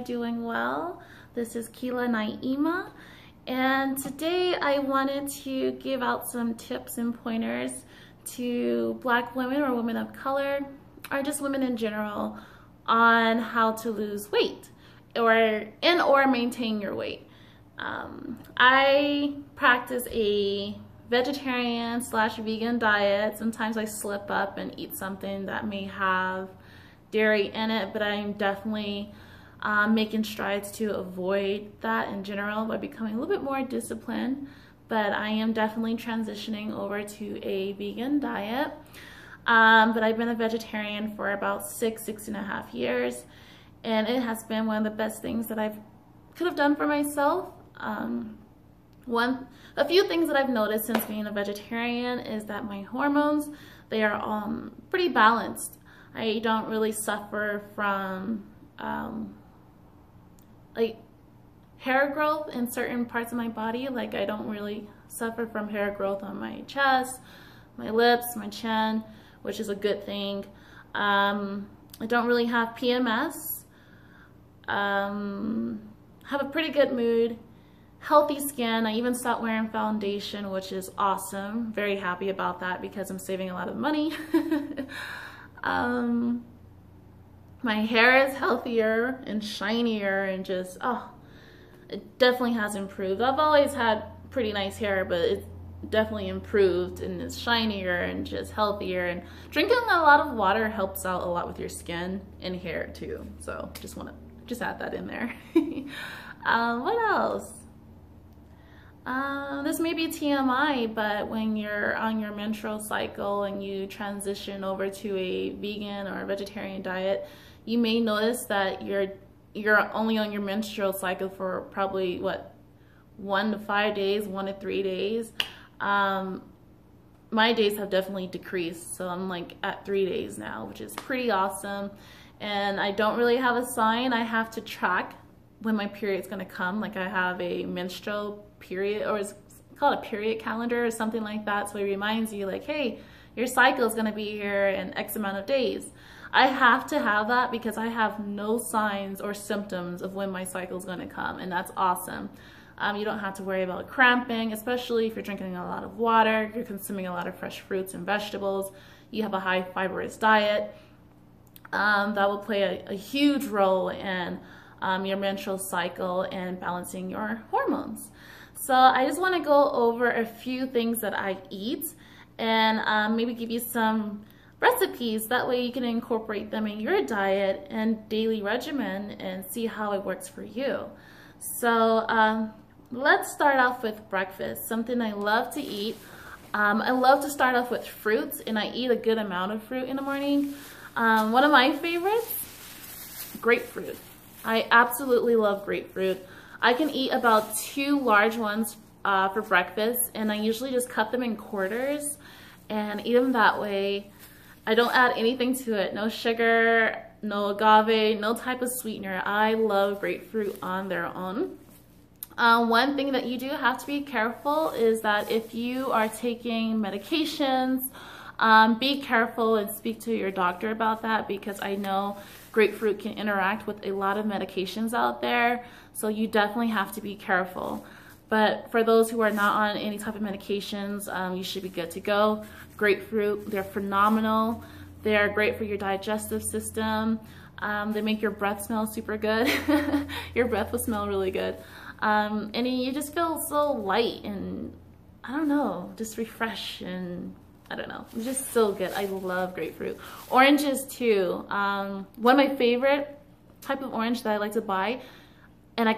doing well. This is Keila Naima, and today I wanted to give out some tips and pointers to Black women or women of color, or just women in general, on how to lose weight or maintain your weight. I practice a vegetarian/vegan diet. Sometimes I slip up and eat something that may have dairy in it, but I'm definitely making strides to avoid that in general by becoming a little bit more disciplined. But I am definitely transitioning over to a vegan diet. But I've been a vegetarian for about 6.5 years, and it has been one of the best things that I could have done for myself. A few things that I've noticed since being a vegetarian is that my hormones, they are pretty balanced. I don't really suffer from like hair growth in certain parts of my body. Like, I don't really suffer from hair growth on my chest, my lips, my chin, which is a good thing. I don't really have PMS. Have a pretty good mood, healthy skin. I even stopped wearing foundation, which is awesome. Very happy about that because I'm saving a lot of money. My hair is healthier and shinier, and just, it definitely has improved. I've always had pretty nice hair, but it's definitely improved and it's shinier and just healthier. And drinking a lot of water helps out a lot with your skin and hair too. So just add that in there. What else? This may be TMI, but when you're on your menstrual cycle and you transition over to a vegan or a vegetarian diet, you may notice that you're only on your menstrual cycle for probably, what, 1 to 5 days, 1 to 3 days. My days have definitely decreased, so I'm like at 3 days now, which is pretty awesome. And I don't really have a sign. I have to track when my period's gonna come. Like, I have a menstrual period, or it's called a period calendar or something like that, so it reminds you, like, hey, your cycle is gonna be here in X amount of days. I have to have that because I have no signs or symptoms of when my cycle is gonna come, and that's awesome. You don't have to worry about cramping, especially if you're drinking a lot of water, you're consuming a lot of fresh fruits and vegetables, you have a high fibrous diet. That will play a huge role in your menstrual cycle and balancing your hormones. So I just want to go over a few things that I eat and maybe give you some recipes. That way you can incorporate them in your diet and daily regimen and see how it works for you. So let's start off with breakfast, something I love to eat. I love to start off with fruits, and I eat a good amount of fruit in the morning. One of my favorites, grapefruit. I absolutely love grapefruit. I can eat about 2 large ones for breakfast, and I usually just cut them in quarters and eat them that way. I don't add anything to it. No sugar, no agave, no type of sweetener. I love grapefruit on their own. One thing that you do have to be careful is that if you are taking medications, be careful and speak to your doctor about that, because I know grapefruit can interact with a lot of medications out there, so you definitely have to be careful. But for those who are not on any type of medications, you should be good to go. Grapefruit, they're phenomenal. They're great for your digestive system. They make your breath smell super good. Your breath will smell really good. And you just feel so light and, I don't know, just refreshed, and I don't know, it's just so good. I love grapefruit. Oranges too. One of my favorite type of orange that I like to buy, and I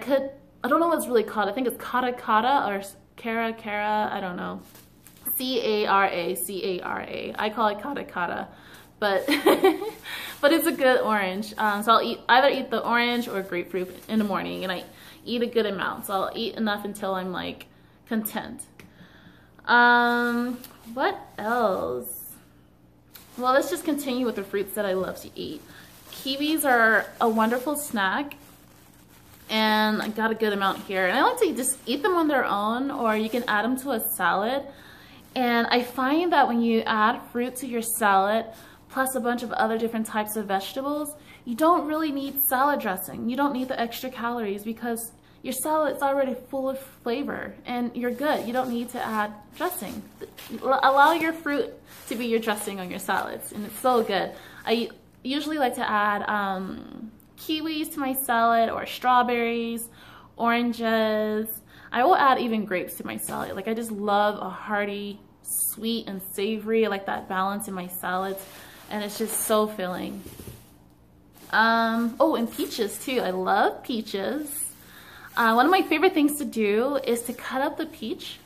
don't know what it's really called. I think it's Cara or Cara, I don't know. C-A-R-A. I call it Cara, but but it's a good orange. So I'll either eat the orange or grapefruit in the morning, and I eat a good amount. So I'll eat enough until I'm like content. What else? Well, let's just continue with the fruits that I love to eat. Kiwis are a wonderful snack, and I got a good amount here. And I like to just eat them on their own, or you can add them to a salad. And I find that when you add fruit to your salad, plus a bunch of other different types of vegetables, you don't really need salad dressing. You don't need the extra calories because your salad's already full of flavor and you're good. You don't need to add dressing. Allow your fruit to be your dressing on your salads, and it's so good. I usually like to add kiwis to my salad, or strawberries, oranges. I will add even grapes to my salad. Like, I just love a hearty, sweet and savory. I like that balance in my salads, and it's just so filling. Oh, and peaches too. I love peaches. One of my favorite things to do is to cut up the peach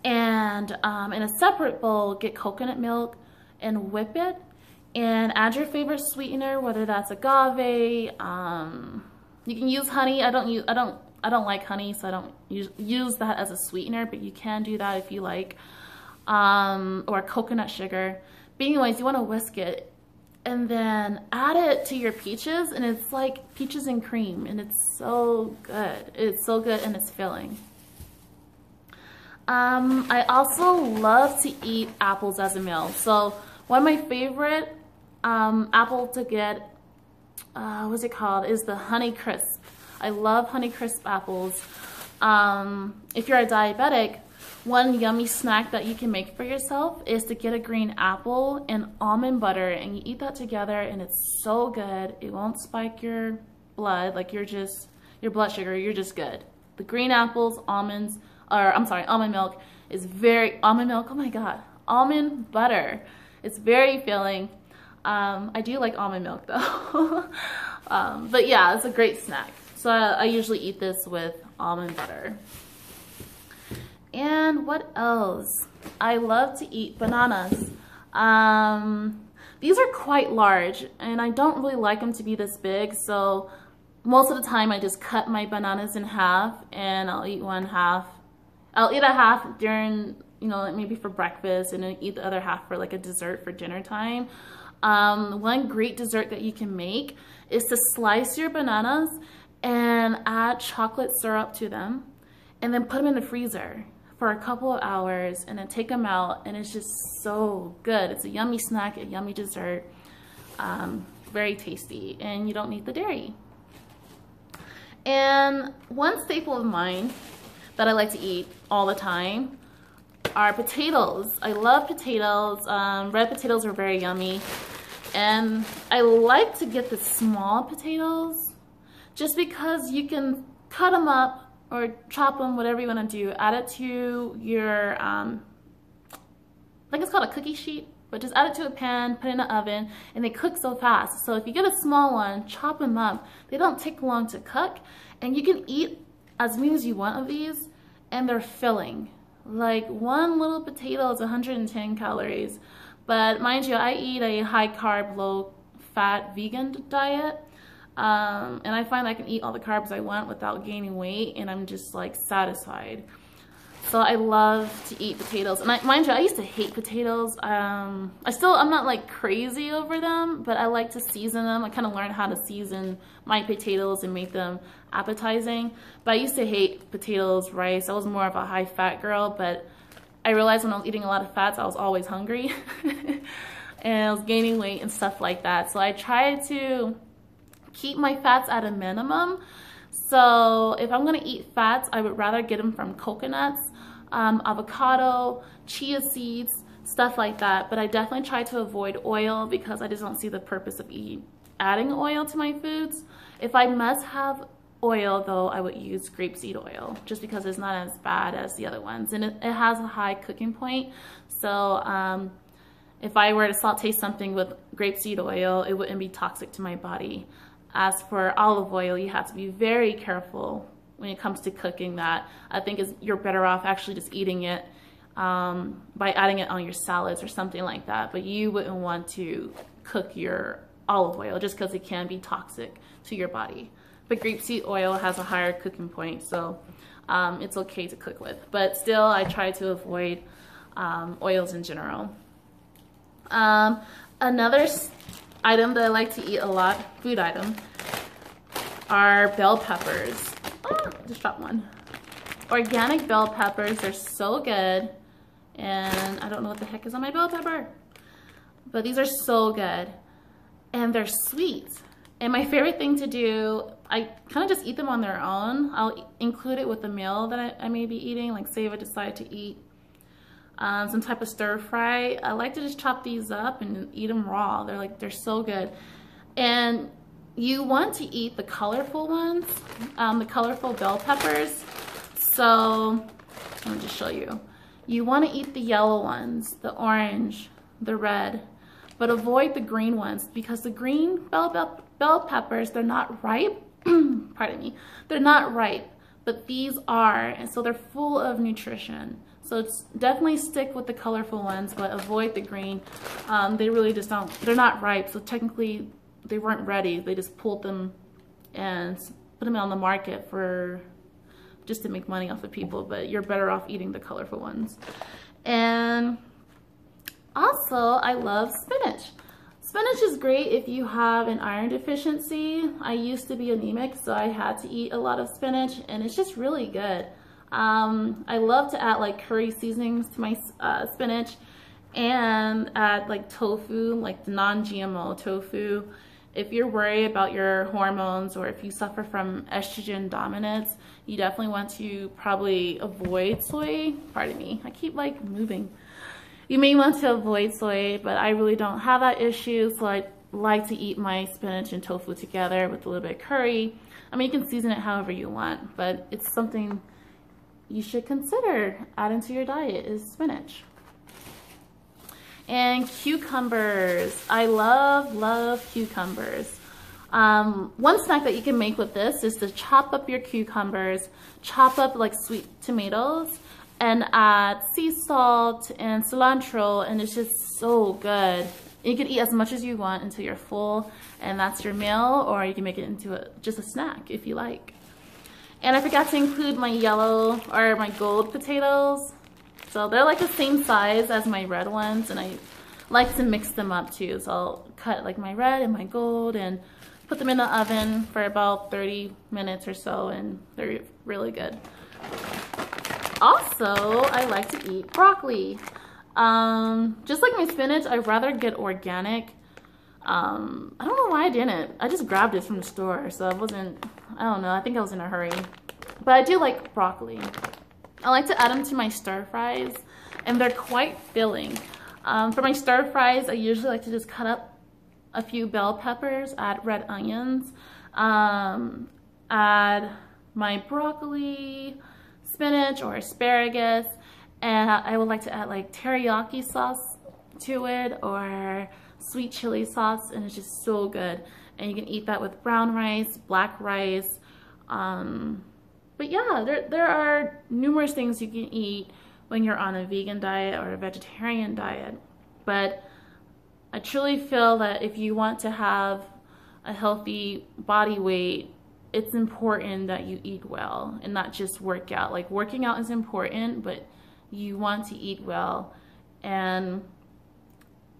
and in a separate bowl, get coconut milk and whip it and add your favorite sweetener, whether that's agave. You can use honey. I don't like honey, so I don't use that as a sweetener, but you can do that if you like, or coconut sugar. But anyways, you want to whisk it and then add it to your peaches, and it's like peaches and cream, and it's so good. It's so good, and it's filling. I also love to eat apples as a meal. So one of my favorite apple to get, what's it called, is the Honeycrisp. I love Honeycrisp apples. If you're a diabetic, one yummy snack that you can make for yourself is to get a green apple and almond butter, and you eat that together, and it's so good. It won't spike your blood, like your blood sugar. You're just good. The green apples, almond milk is almond milk, oh my god, almond butter. It's very filling. I do like almond milk though. But yeah, it's a great snack. So I usually eat this with almond butter. And what else? I love to eat bananas. These are quite large, and I don't really like them to be this big, so most of the time I just cut my bananas in half, and I'll eat one half. I'll eat a half during, maybe for breakfast, and then eat the other half for like a dessert for dinner time. One great dessert that you can make is to slice your bananas and add chocolate syrup to them, and then put them in the freezer for a couple of hours, and then take them out, and it's just so good. It's a yummy snack, a yummy dessert, very tasty, and you don't need the dairy. And one staple of mine that I like to eat all the time are potatoes. I love potatoes. Red potatoes are very yummy, and I like to get the small potatoes just because you can cut them up or chop them, whatever you want to do. Add it to your, I think it's called a cookie sheet, but just add it to a pan, put it in the oven, and they cook so fast. So if you get a small one, chop them up. They don't take long to cook, and you can eat as many as you want of these, and they're filling. Like, one little potato is 110 calories. But mind you, I eat a high carb, low fat vegan diet. And I find I can eat all the carbs I want without gaining weight, and I'm just like satisfied. So I love to eat potatoes. And mind you, I used to hate potatoes. I'm not like crazy over them, but I like to season them. I kind of learned how to season my potatoes and make them appetizing. But I used to hate potatoes, rice. I was more of a high fat girl, but I realized when I was eating a lot of fats, I was always hungry. And I was gaining weight and stuff like that. So I tried to keep my fats at a minimum. So if I'm gonna eat fats, I would rather get them from coconuts, avocado, chia seeds, stuff like that. But I definitely try to avoid oil because I just don't see the purpose of adding oil to my foods. If I must have oil though, I would use grapeseed oil just because it's not as bad as the other ones, and it has a high cooking point. So if I were to saute something with grapeseed oil, it wouldn't be toxic to my body. As for olive oil, you have to be very careful when it comes to cooking that. I think you're better off actually just eating it by adding it on your salads or something like that. But you wouldn't want to cook your olive oil just because it can be toxic to your body. But grapeseed oil has a higher cooking point, so it's okay to cook with. But still, I try to avoid oils in general. Another item that I like to eat a lot, food item, are bell peppers. Oh, just dropped one. Organic bell peppers, they're so good. And I don't know what the heck is on my bell pepper. But these are so good. And they're sweet. And my favorite thing to do, I kind of just eat them on their own. I'll include it with the meal that I may be eating, like say if I decide to eat some type of stir fry. I like to just chop these up and eat them raw. They're so good. And you want to eat the colorful ones, the colorful bell peppers. So let me just show you. You want to eat the yellow ones, the orange, the red, but avoid the green ones because the green bell peppers, they're not ripe. Pardon me. They're not ripe, but these are, and so they're full of nutrition. So it's definitely stick with the colorful ones, but avoid the green. They really just don't, they're not ripe, so technically they weren't ready. They just pulled them and put them on the market for just to make money off of people, but you're better off eating the colorful ones. And also, I love spinach. Spinach is great if you have an iron deficiency. I used to be anemic, so I had to eat a lot of spinach, and it's just really good. I love to add like curry seasonings to my spinach and add like tofu, like the non-GMO tofu. If you're worried about your hormones or if you suffer from estrogen dominance, you definitely want to probably avoid soy. Pardon me, I keep like moving. You may want to avoid soy, but I really don't have that issue, so I like to eat my spinach and tofu together with a little bit of curry. I mean, you can season it however you want, but it's something you should consider adding to your diet is spinach. And cucumbers. I love cucumbers. One snack that you can make with this is to chop up your cucumbers, chop up like sweet tomatoes, and add sea salt and cilantro, and it's just so good. You can eat as much as you want until you're full, and that's your meal, or you can make it into just a snack if you like. And I forgot to include my yellow or my gold potatoes. So they're like the same size as my red ones, and I like to mix them up too. So I'll cut like my red and my gold and put them in the oven for about 30 minutes or so, and they're really good. Also, I like to eat broccoli. Just like my spinach, I'd rather get organic. I don't know why I didn't. I just grabbed it from the store, so I don't know, I think I was in a hurry. But I do like broccoli. I like to add them to my stir fries, and they're quite filling. For my stir fries, I usually like to just cut up a few bell peppers, add red onions, add my broccoli, spinach or asparagus, and I would like to add like teriyaki sauce to it or sweet chili sauce, and it's just so good. And you can eat that with brown rice, black rice. But yeah, there are numerous things you can eat when you're on a vegan diet or a vegetarian diet. But I truly feel that if you want to have a healthy body weight, it's important that you eat well and not just work out. Like, working out is important, but you want to eat well, and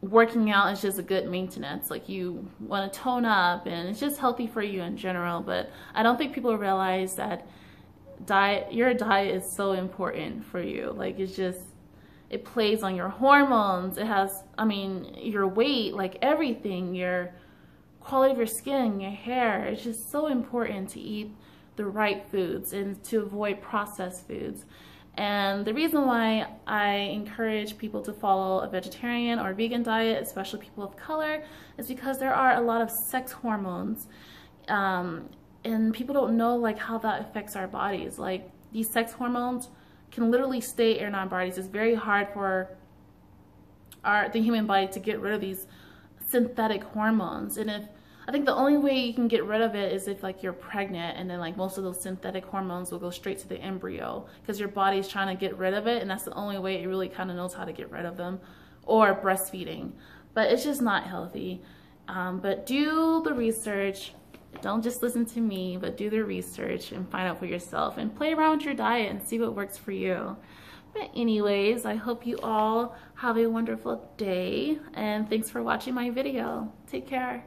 working out is just a good maintenance. Like, you want to tone up, and it's just healthy for you in general. But I don't think people realize that your diet is so important for you. Like, it plays on your hormones. It has, I mean, your weight, like everything, your quality of your skin, your hair. It's just so important to eat the right foods and to avoid processed foods. And the reason why I encourage people to follow a vegetarian or vegan diet, especially people of color, is because there are a lot of sex hormones. And people don't know like how that affects our bodies. Like, these sex hormones can literally stay in our bodies. It's very hard for the human body to get rid of these synthetic hormones. And I think the only way you can get rid of it is if like you're pregnant, and then like most of those synthetic hormones will go straight to the embryo because your body's trying to get rid of it, and that's the only way it really kind of knows how to get rid of them, or breastfeeding. But it's just not healthy. But do the research. Don't just listen to me, but do the research and find out for yourself and play around with your diet and see what works for you. But anyways, I hope you all have a wonderful day, and thanks for watching my video. Take care.